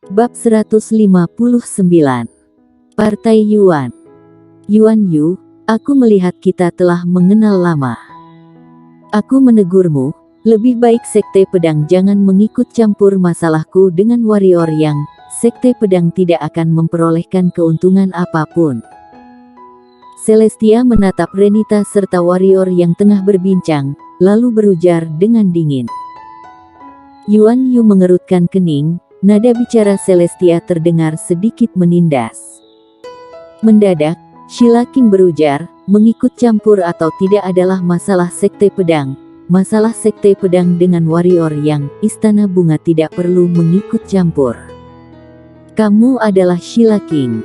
Bab 159. Partai Yuan. Yuan Yu, aku melihat kita telah mengenal lama. Aku menegurmu, lebih baik Sekte Pedang jangan mengikut campur masalahku dengan warrior yang Sekte Pedang tidak akan memperolehkan keuntungan apapun. Celestia menatap Renita serta warrior yang tengah berbincang, lalu berujar dengan dingin. Yuan Yu mengerutkan kening. Nada bicara Celestia terdengar sedikit menindas. Mendadak, Sheila King berujar, mengikut campur atau tidak adalah masalah Sekte Pedang. Masalah Sekte Pedang dengan warrior yang Istana Bunga tidak perlu mengikut campur. Kamu adalah Sheila King.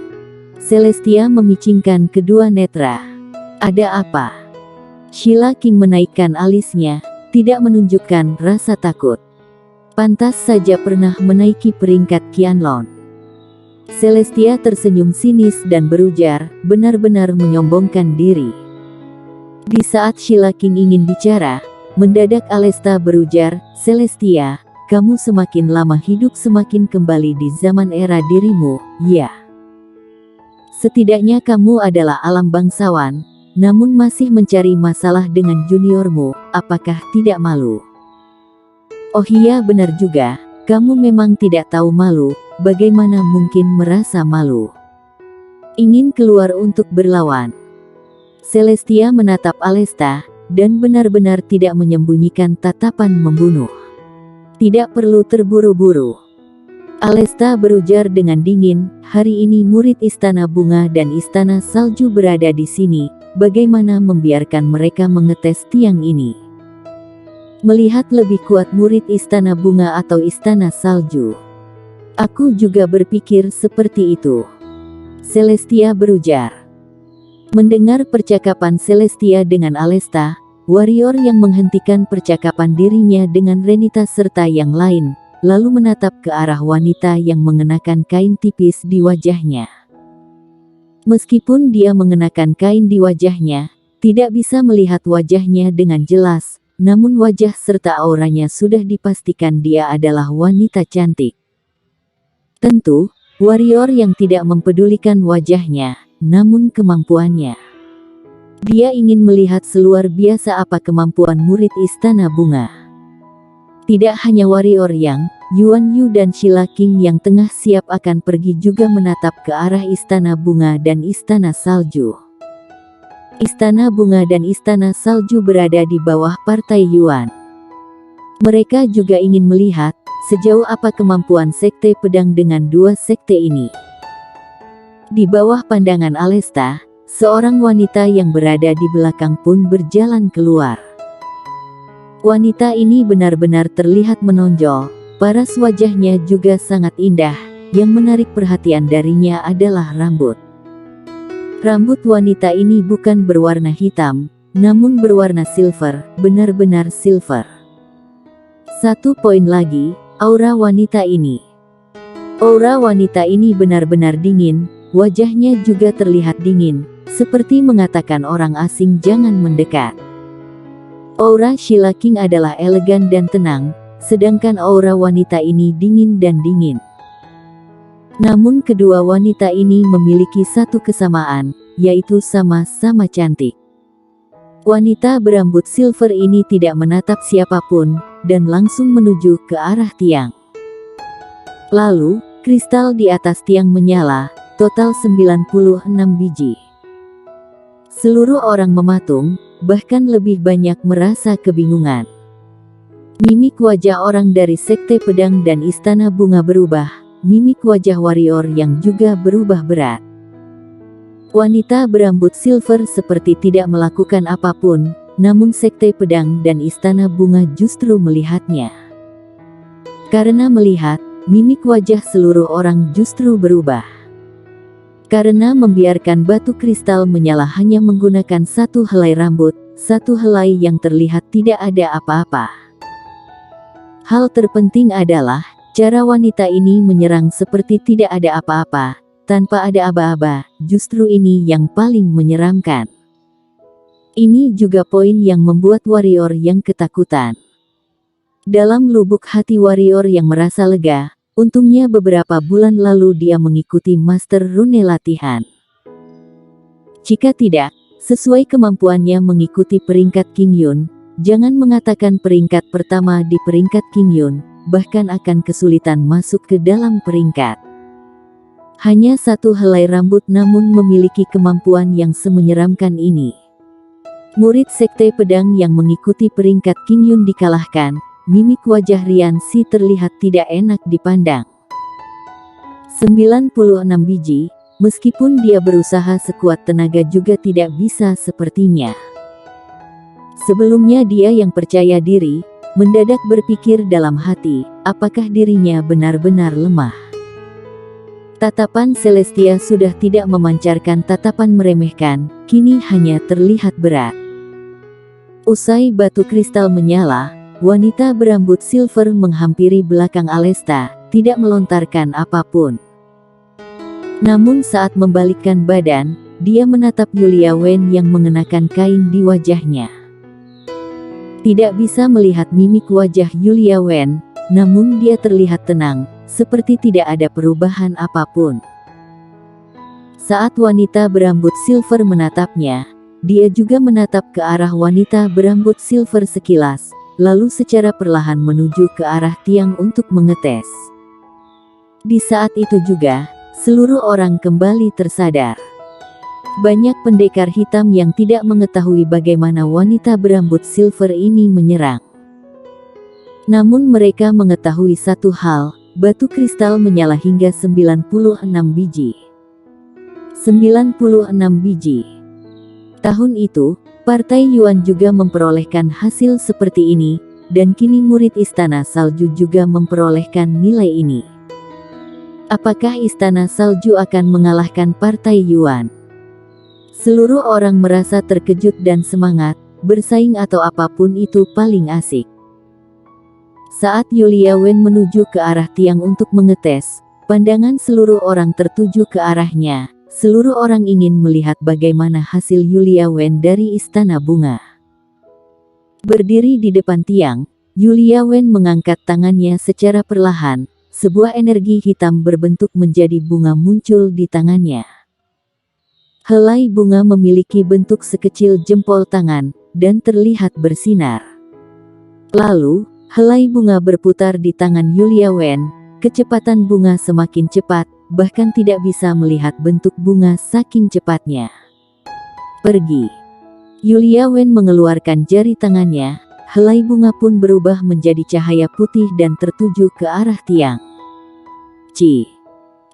Celestia memicingkan kedua netra. Ada apa? Sheila King menaikkan alisnya, tidak menunjukkan rasa takut. Pantas saja pernah menaiki peringkat Qianlong. Celestia tersenyum sinis dan berujar, benar-benar menyombongkan diri. Di saat Sheila King ingin bicara, mendadak Alesta berujar, Celestia, kamu semakin lama hidup semakin kembali di zaman era dirimu, ya. Setidaknya kamu adalah alam bangsawan, namun masih mencari masalah dengan juniormu, apakah tidak malu? Oh iya benar juga, kamu memang tidak tahu malu, bagaimana mungkin merasa malu? Ingin keluar untuk berlawan. Celestia menatap Alesta, dan benar-benar tidak menyembunyikan tatapan membunuh. Tidak perlu terburu-buru. Alesta berujar dengan dingin, hari ini murid Istana Bunga dan Istana Salju berada di sini, bagaimana membiarkan mereka mengetes tiang ini? Melihat lebih kuat murid Istana Bunga atau Istana Salju. Aku juga berpikir seperti itu. Celestia berujar. Mendengar percakapan Celestia dengan Alesta, warrior yang menghentikan percakapan dirinya dengan Renita serta yang lain, lalu menatap ke arah wanita yang mengenakan kain tipis di wajahnya. Meskipun dia mengenakan kain di wajahnya, tidak bisa melihat wajahnya dengan jelas. Namun wajah serta auranya sudah dipastikan dia adalah wanita cantik. Tentu, warrior yang tidak mempedulikan wajahnya, namun kemampuannya. Dia ingin melihat seluar biasa apa kemampuan murid Istana Bunga. Tidak hanya warrior yang, Yuan Yu dan Sheila King yang tengah siap akan pergi juga menatap ke arah Istana Bunga dan Istana Salju. Istana Bunga dan Istana Salju berada di bawah Partai Yuan. Mereka juga ingin melihat, sejauh apa kemampuan Sekte Pedang dengan dua sekte ini. Di bawah pandangan Alesta, seorang wanita yang berada di belakang pun berjalan keluar. Wanita ini benar-benar terlihat menonjol, paras wajahnya juga sangat indah, yang menarik perhatian darinya adalah rambut. Rambut wanita ini bukan berwarna hitam, namun berwarna silver, benar-benar silver. Satu poin lagi, aura wanita ini. Aura wanita ini benar-benar dingin, wajahnya juga terlihat dingin, seperti mengatakan orang asing jangan mendekat. Aura Sheila King adalah elegan dan tenang, sedangkan aura wanita ini dingin dan dingin. Namun kedua wanita ini memiliki satu kesamaan, yaitu sama-sama cantik. Wanita berambut silver ini tidak menatap siapapun, dan langsung menuju ke arah tiang. Lalu, kristal di atas tiang menyala, total 96 biji. Seluruh orang mematung, bahkan lebih banyak merasa kebingungan. Mimik wajah orang dari Sekte Pedang dan Istana Bunga berubah. Mimik wajah warrior yang juga berubah berat. Wanita berambut silver seperti tidak melakukan apapun, namun Sekte Pedang dan Istana Bunga justru melihatnya. Karena melihat, mimik wajah seluruh orang justru berubah. Karena membiarkan batu kristal menyala hanya menggunakan satu helai rambut, satu helai yang terlihat tidak ada apa-apa. Hal terpenting adalah, cara wanita ini menyerang seperti tidak ada apa-apa, tanpa ada aba-aba, justru ini yang paling menyeramkan. Ini juga poin yang membuat warrior yang ketakutan. Dalam lubuk hati warrior yang merasa lega, Untungnya beberapa bulan lalu dia mengikuti Master Rune latihan. Jika tidak, sesuai kemampuannya mengikuti peringkat King Yun, jangan mengatakan peringkat pertama di peringkat King Yun, bahkan akan kesulitan masuk ke dalam peringkat. Hanya satu helai rambut namun memiliki kemampuan yang semenyeramkan ini. Murid Sekte Pedang yang mengikuti peringkat King Yun dikalahkan. Mimik wajah Rian Si terlihat tidak enak dipandang. 96 biji, meskipun dia berusaha sekuat tenaga juga tidak bisa sepertinya. Sebelumnya dia yang percaya diri, mendadak berpikir dalam hati, apakah dirinya benar-benar lemah. Tatapan Celestia sudah tidak memancarkan tatapan meremehkan, kini hanya terlihat berat. Usai batu kristal menyala, wanita berambut silver menghampiri belakang Alesta, tidak melontarkan apapun. Namun saat membalikkan badan, dia menatap Yulia Wen yang mengenakan kain di wajahnya. Tidak bisa melihat mimik wajah Yulia Wen, namun dia terlihat tenang, seperti tidak ada perubahan apapun. Saat wanita berambut silver menatapnya, dia juga menatap ke arah wanita berambut silver sekilas, lalu secara perlahan menuju ke arah tiang untuk mengetes. Di saat itu juga, seluruh orang kembali tersadar. Banyak pendekar hitam yang tidak mengetahui bagaimana wanita berambut silver ini menyerang. Namun mereka mengetahui satu hal, batu kristal menyala hingga 96 biji. 96 biji. Tahun itu, Partai Yuan juga memperolehkan hasil seperti ini, dan kini murid Istana Salju juga memperolehkan nilai ini. Apakah Istana Salju akan mengalahkan Partai Yuan? Seluruh orang merasa terkejut dan semangat, bersaing atau apapun itu paling asik. Saat Yulia Wen menuju ke arah tiang untuk mengetes, pandangan seluruh orang tertuju ke arahnya. Seluruh orang ingin melihat bagaimana hasil Yulia Wen dari Istana Bunga. Berdiri di depan tiang, Yulia Wen mengangkat tangannya secara perlahan, sebuah energi hitam berbentuk menjadi bunga muncul di tangannya. Helai bunga memiliki bentuk sekecil jempol tangan, dan terlihat bersinar. Lalu, helai bunga berputar di tangan Yulia Wen, kecepatan bunga semakin cepat, bahkan tidak bisa melihat bentuk bunga saking cepatnya. Pergi. Yulia Wen mengeluarkan jari tangannya, helai bunga pun berubah menjadi cahaya putih dan tertuju ke arah tiang. Ci.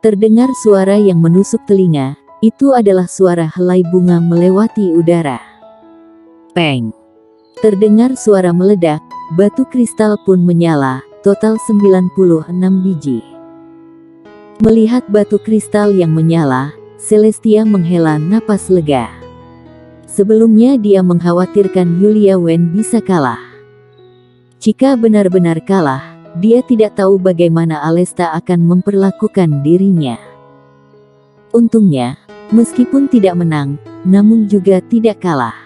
Terdengar suara yang menusuk telinga, itu adalah suara helai bunga melewati udara. Peng. Terdengar suara meledak, batu kristal pun menyala, total 96 biji. Melihat batu kristal yang menyala, Celestia menghela napas lega. Sebelumnya dia mengkhawatirkan Yulia Wen bisa kalah. Jika benar-benar kalah, dia tidak tahu bagaimana Alesta akan memperlakukan dirinya. Untungnya, meskipun tidak menang, namun juga tidak kalah.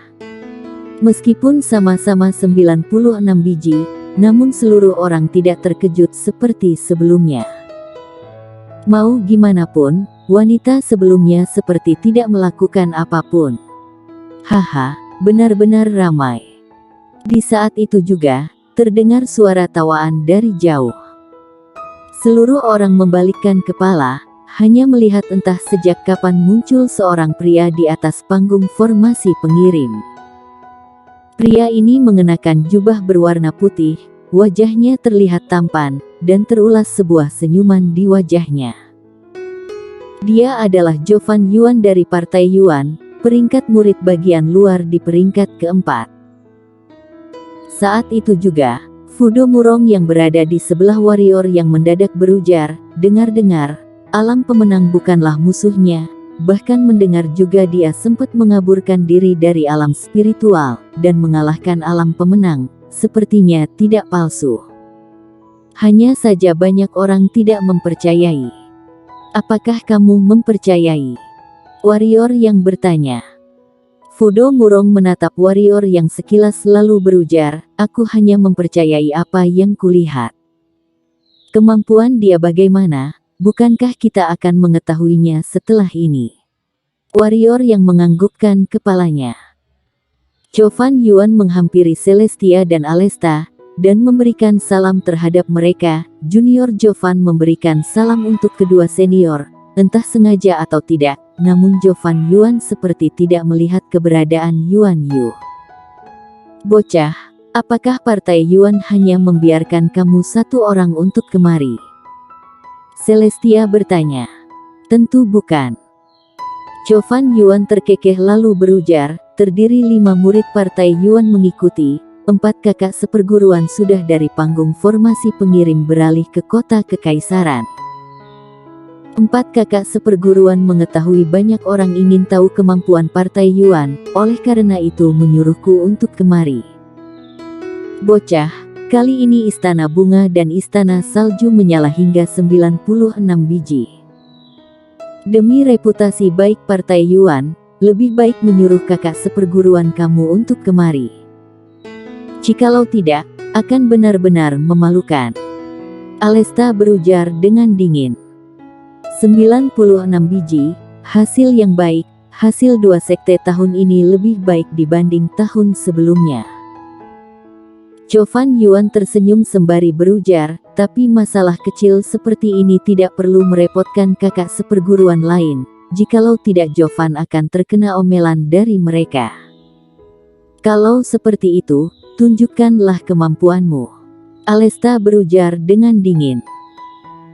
Meskipun sama-sama 96 biji, namun seluruh orang tidak terkejut seperti sebelumnya. Mau gimana pun, wanita sebelumnya seperti tidak melakukan apapun. Haha, benar-benar ramai. Di saat itu juga, terdengar suara tawaan dari jauh. Seluruh orang membalikkan kepala, hanya melihat entah sejak kapan muncul seorang pria di atas panggung formasi pengirim. Pria ini mengenakan jubah berwarna putih, wajahnya terlihat tampan, dan terulas sebuah senyuman di wajahnya. Dia adalah Jovan Yuan dari Partai Yuan, peringkat murid bagian luar di peringkat keempat. Saat itu juga, Fudo Murong yang berada di sebelah warrior yang mendadak berujar, dengar-dengar, alam pemenang bukanlah musuhnya, bahkan mendengar juga dia sempat mengaburkan diri dari alam spiritual, dan mengalahkan alam pemenang, sepertinya tidak palsu. Hanya saja banyak orang tidak mempercayai. Apakah kamu mempercayai? Warrior yang bertanya. Fudo Murong menatap warrior yang sekilas lalu berujar, aku hanya mempercayai apa yang kulihat. Kemampuan dia bagaimana? Bukankah kita akan mengetahuinya setelah ini? Warrior yang menganggukkan kepalanya. Jovan Yuan menghampiri Celestia dan Alesta, dan memberikan salam terhadap mereka. Junior Jovan memberikan salam untuk kedua senior, entah sengaja atau tidak, namun Jovan Yuan seperti tidak melihat keberadaan Yuan Yu. Bocah, apakah Partai Yuan hanya membiarkan kamu satu orang untuk kemari? Celestia bertanya. Tentu bukan. Jovan Yuan terkekeh lalu berujar, terdiri 5 murid Partai Yuan mengikuti, 4 kakak seperguruan sudah dari panggung formasi pengirim beralih ke kota kekaisaran. 4 kakak seperguruan mengetahui banyak orang ingin tahu kemampuan Partai Yuan, oleh karena itu menyuruhku untuk kemari. Bocah, kali ini Istana Bunga dan Istana Salju menyala hingga 96 biji. Demi reputasi baik Partai Yuan, lebih baik menyuruh kakak seperguruan kamu untuk kemari. Jikalau tidak, akan benar-benar memalukan. Alesta berujar dengan dingin. 96 biji, hasil yang baik, hasil 2 sekte tahun ini lebih baik dibanding tahun sebelumnya. Jovan Yuan tersenyum sembari berujar, tapi masalah kecil seperti ini tidak perlu merepotkan kakak seperguruan lain, jikalau tidak Jovan akan terkena omelan dari mereka. Kalau seperti itu, tunjukkanlah kemampuanmu. Alesta berujar dengan dingin.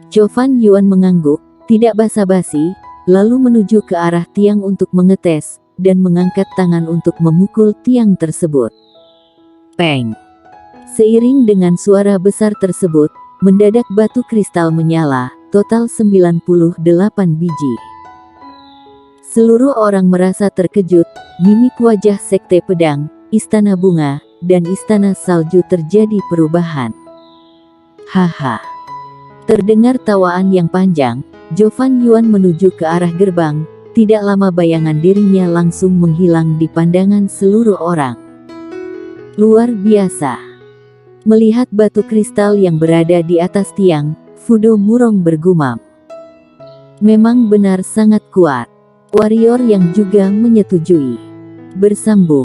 Jovan Yuan mengangguk, tidak basa-basi, lalu menuju ke arah tiang untuk mengetes, dan mengangkat tangan untuk memukul tiang tersebut. Peng! Seiring dengan suara besar tersebut, mendadak batu kristal menyala, total 98 biji. Seluruh orang merasa terkejut, mimik wajah Sekte Pedang, Istana Bunga, dan Istana Salju terjadi perubahan. Haha. Terdengar tawaan yang panjang, Jovan Yuan menuju ke arah gerbang, tidak lama bayangan dirinya langsung menghilang di pandangan seluruh orang. Luar biasa. Melihat batu kristal yang berada di atas tiang, Fudo Murong bergumam. Memang benar sangat kuat. Warrior yang juga menyetujui. Bersambung.